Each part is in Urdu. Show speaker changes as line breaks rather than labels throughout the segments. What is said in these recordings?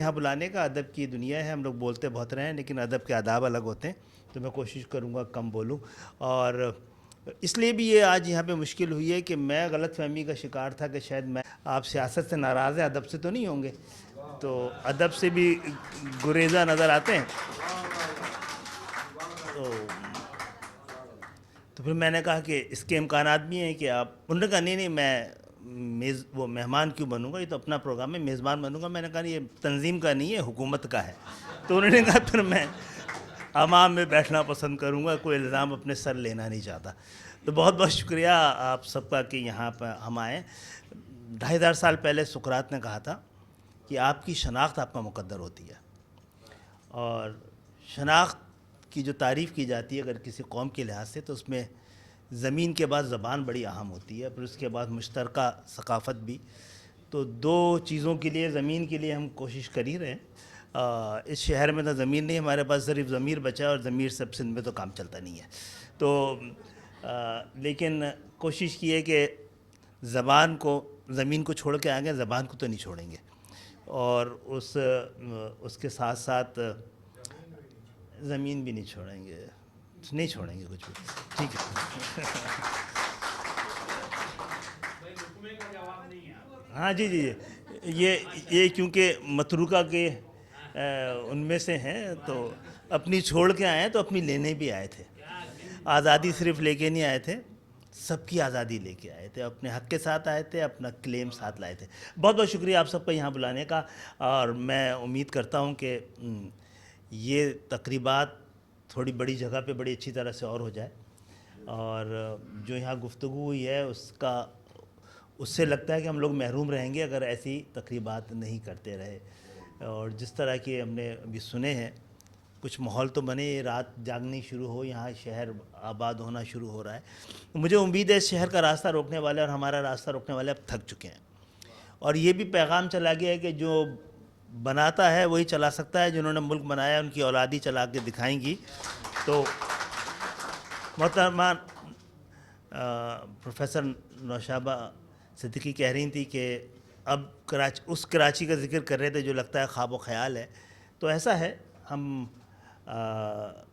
یہاں بلانے کا ادب کی دنیا ہے. ہم لوگ بولتے بہت رہے ہیں لیکن ادب کے آداب الگ ہوتے ہیں, تو میں کوشش کروں گا کم بولوں. اور اس لیے بھی یہ آج یہاں پہ مشکل ہوئی ہے کہ میں غلط فہمی کا شکار تھا کہ شاید میں آپ سیاست سے ناراض ہیں, ادب سے تو نہیں ہوں گے, تو ادب سے بھی گریزہ نظر آتے ہیں. تو پھر میں نے کہا کہ اس کے امکانات بھی ہیں کہ آپ, انہوں نے کہا نہیں میں وہ مہمان کیوں بنوں گا, یہ تو اپنا پروگرام ہے, میزبان بنوں گا. میں نے کہا یہ تنظیم کا نہیں ہے, حکومت کا ہے. تو انہوں نے کہا پھر میں عوام میں بیٹھنا پسند کروں گا, کوئی الزام اپنے سر لینا نہیں چاہتا. تو بہت بہت شکریہ آپ سب کا کہ یہاں پہ ہم آئیں. 2500 سال پہلے سقراط نے کہا تھا کہ آپ کی شناخت آپ کا مقدر ہوتی ہے, اور شناخت کی جو تعریف کی جاتی ہے اگر کسی قوم کے لحاظ سے, تو اس میں زمین کے بعد زبان بڑی اہم ہوتی ہے, پھر اس کے بعد مشترکہ ثقافت بھی. تو دو چیزوں کے لیے, زمین کے لیے ہم کوشش کر ہی رہے ہیں. اس شہر میں تو زمین نہیں, ہمارے پاس صرف ضمیر بچا ہے, اور ضمیر سب سندھ میں تو کام چلتا نہیں ہے. تو لیکن کوشش کی ہے کہ زبان کو, زمین کو چھوڑ کے آگے زبان کو تو نہیں چھوڑیں گے, اور اس کے ساتھ ساتھ زمین بھی نہیں چھوڑیں گے, نہیں چھوڑیں گے کچھ بھی. ٹھیک ہے. ہاں جی جی, یہ کیونکہ متروکہ کے ان میں سے ہیں, تو اپنی چھوڑ کے آئے ہیں تو اپنی لینے بھی آئے تھے. آزادی صرف لے کے نہیں آئے تھے, سب کی آزادی لے کے آئے تھے, اپنے حق کے ساتھ آئے تھے, اپنا کلیم ساتھ لائے تھے. بہت بہت شکریہ آپ سب کا یہاں بلانے کا, اور میں امید کرتا ہوں کہ یہ تقریبات تھوڑی بڑی جگہ پہ بڑی اچھی طرح سے اور ہو جائے. اور جو یہاں گفتگو ہوئی ہے اس سے لگتا ہے کہ ہم لوگ محروم رہیں گے اگر ایسی تقریبات نہیں کرتے رہے. اور جس طرح کے ہم نے ابھی سنے ہیں, کچھ ماحول تو بنے, رات جاگنی شروع ہو, یہاں شہر آباد ہونا شروع ہو رہا ہے. مجھے امید ہے اس شہر کا راستہ روکنے والے اور ہمارا راستہ روکنے والے اب تھک چکے ہیں, اور یہ بھی پیغام چلا گیا ہے کہ جو بناتا ہے وہی چلا سکتا ہے, جنہوں نے ملک بنایا ان کی اولادی چلا کے دکھائیں گی. تو محترمہ پروفیسر نوشابہ صدیقی کہہ رہی تھی کہ اب اس کراچی کا ذکر کر رہے تھے جو لگتا ہے خواب و خیال ہے. تو ایسا ہے, ہم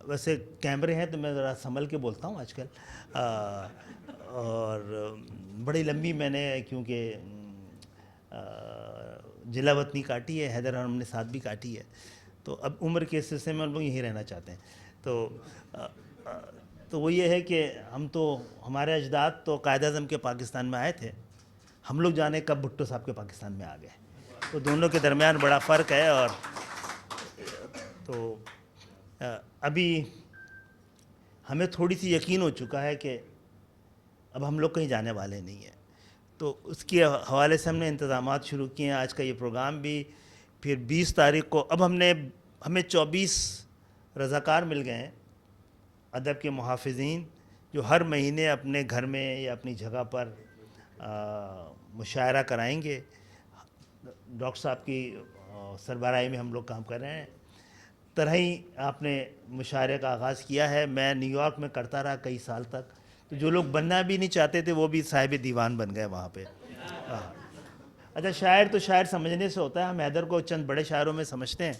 ویسے کیمرے ہیں تو میں ذرا سنبھل کے بولتا ہوں آج کل, اور بڑی لمبی میں نے کیونکہ جلا وطنی کاٹی ہے, حیدر ہم نے ساتھ بھی کاٹی ہے, تو اب عمر کے سلسلے میں ہم لوگ یہیں رہنا چاہتے ہیں. تو وہ یہ ہے کہ ہمارے اجداد تو قائد اعظم کے پاکستان میں آئے تھے, ہم لوگ جانے کب بھٹو صاحب کے پاکستان میں آ گئے. تو دونوں کے درمیان بڑا فرق ہے, اور تو ابھی ہمیں تھوڑی سی یقین ہو چکا ہے کہ اب ہم لوگ کہیں جانے والے نہیں ہیں. تو اس کے حوالے سے ہم نے انتظامات شروع کیے ہیں. آج کا یہ پروگرام بھی, پھر 20 تاریخ کو اب ہمیں 24 رضاکار مل گئے ہیں, ادب کے محافظین, جو ہر مہینے اپنے گھر میں یا اپنی جگہ پر مشاعرہ کرائیں گے. ڈاکٹر صاحب کی سربراہی میں ہم لوگ کام کر رہے ہیں. طرح ہی آپ نے مشاعرے کا آغاز کیا ہے, میں نیو یارک میں کرتا رہا کئی سال تک, تو جو لوگ بننا بھی نہیں چاہتے تھے وہ بھی صاحب دیوان بن گئے وہاں پہ. اچھا, شاعر تو شاعر سمجھنے سے ہوتا ہے, ہم حیدر کو چند بڑے شاعروں میں سمجھتے ہیں,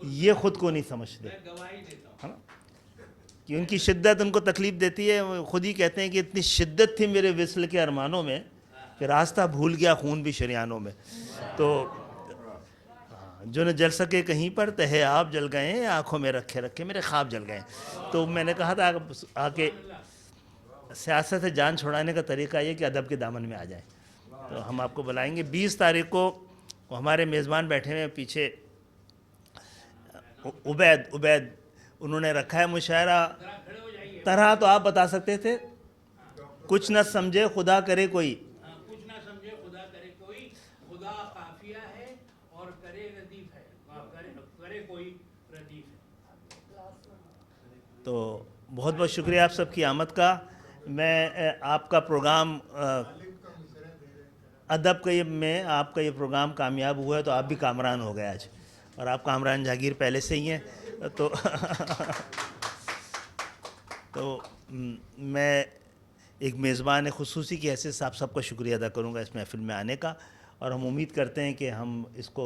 یہ خود کو نہیں سمجھتے, ہے نا, کہ ان کی شدت ان کو تکلیف دیتی ہے. خود ہی کہتے ہیں کہ اتنی شدت تھی میرے وصل کے ارمانوں میں کہ راستہ بھول گیا خون بھی شریانوں میں. تو جو نہ جل سکے کہیں پر تہے آپ جل گئے ہیں, آنکھوں میں رکھے رکھے میرے خواب جل گئے. تو میں نے کہا تھا آ کے سیاست سے جان چھڑانے کا طریقہ یہ کہ ادب کے دامن میں آ جائیں. تو ہم آپ کو بلائیں گے 20 تاریخ کو. ہمارے میزبان بیٹھے ہوئے پیچھے, عبید, انہوں نے رکھا ہے مشاعرہ. طرح تو آپ بتا سکتے تھے, کچھ نہ سمجھے خدا کرے کوئی,
کچھ نہ سمجھے خدا کرے کوئی, خدا قافیہ ہے اور کرے ردیف ہے, کرے کوئی ردیف ہے.
تو بہت بہت شکریہ آپ سب کی آمد کا. میں آپ کا پروگرام ادب کے میں آپ کا یہ پروگرام کامیاب ہوا ہے تو آپ بھی کامران ہو گئے آج, اور آپ کامران جاگیر پہلے سے ہی ہیں. تو میں ایک میزبان خصوصی کی حیثیت سے آپ سب کا شکریہ ادا کروں گا اس محفل میں آنے کا, اور ہم امید کرتے ہیں کہ ہم اس کو